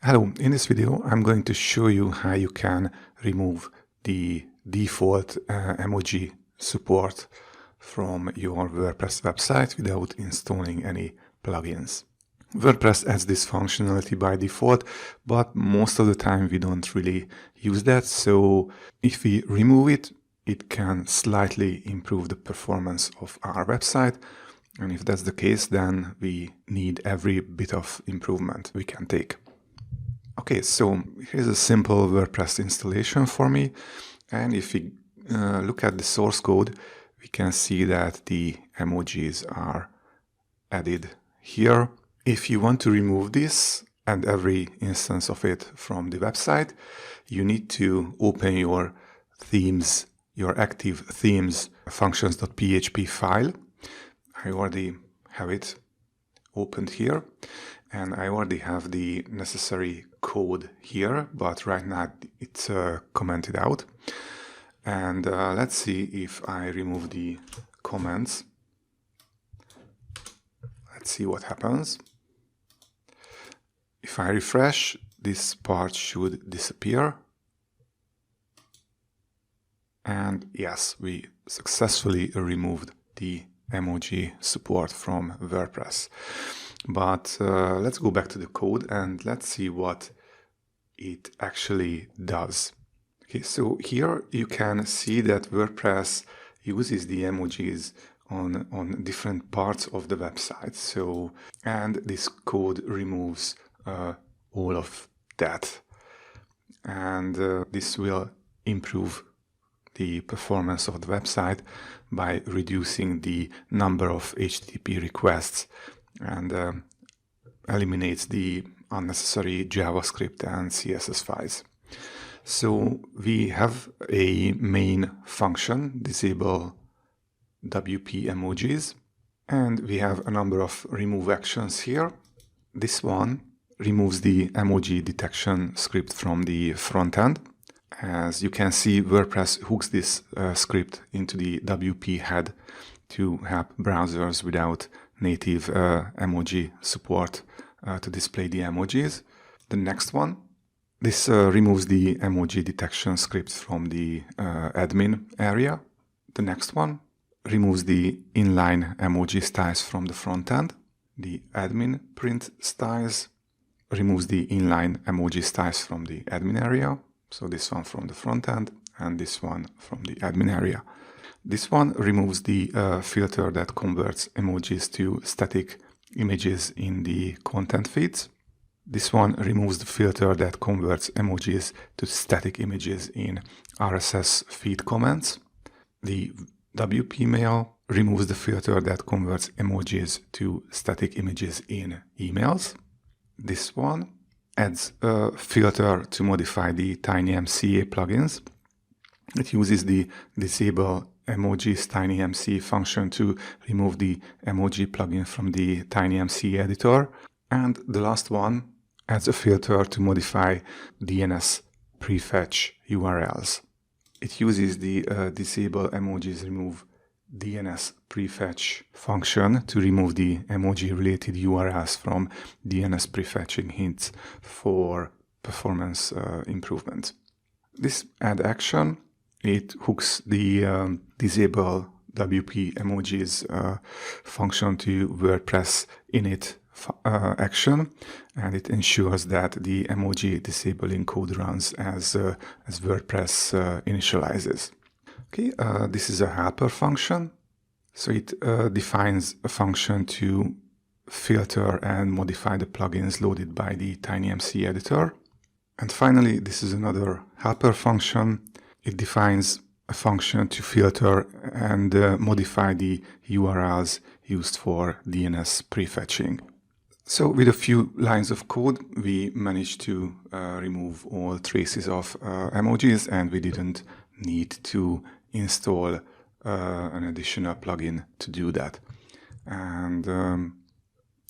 Hello, in this video I'm going to show you how you can remove the default emoji support from your WordPress website without installing any plugins. WordPress adds this functionality by default, but most of the time we don't really use that, so if we remove it, it can slightly improve the performance of our website. And if that's the case, then we need every bit of improvement we can take. Okay, so here's a simple WordPress installation for me, and if we look at the source code, we can see that the emojis are added here. If you want to remove this and every instance of it from the website, you need to open your themes, your active themes functions.php file. I already have it opened here, and I already have the necessary code here, but right now it's commented out. And let's see if I remove the comments. Let's see what happens. If I refresh, this part should disappear. And yes, we successfully removed the emoji support from WordPress. But let's go back to the code and let's see what it actually does. Okay, so here you can see that WordPress uses the emojis on different parts of the website. So, and this code removes all of that. And this will improve the performance of the website by reducing the number of HTTP requests and eliminates the unnecessary JavaScript and CSS files. So we have a main function, disable WP emojis, and we have a number of remove actions here. This one removes the emoji detection script from the front end. As you can see, WordPress hooks this script into the WP head to help browsers without native emoji support to display the emojis. The next one, this removes the emoji detection script from the admin area. The next one removes the inline emoji styles from the front end. The admin print styles removes the inline emoji styles from the admin area. So this one from the front end and this one from the admin area. This one removes the filter that converts emojis to static images in the content feeds. This one removes the filter that converts emojis to static images in RSS feed comments. The WP mail removes the filter that converts emojis to static images in emails. This one adds a filter to modify the TinyMCA plugins. It uses the disable emojis TinyMC function to remove the emoji plugin from the TinyMC editor. And the last one adds a filter to modify DNS prefetch URLs. It uses the disable emojis remove DNS prefetch function to remove the emoji related URLs from DNS prefetching hints for performance improvement. This add action, it hooks the disable WP emojis function to WordPress init action, and it ensures that the emoji disabling code runs as WordPress initializes. Okay, this is a helper function. So it defines a function to filter and modify the plugins loaded by the TinyMC editor. And finally, this is another helper function. It defines a function to filter and modify the URLs used for DNS prefetching. So with a few lines of code, we managed to remove all traces of emojis, and we didn't need to install an additional plugin to do that. And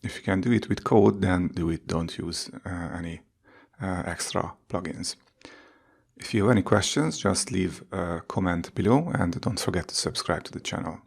if you can do it with code, then do it. Don't use any extra plugins. If you have any questions, just leave a comment below and don't forget to subscribe to the channel.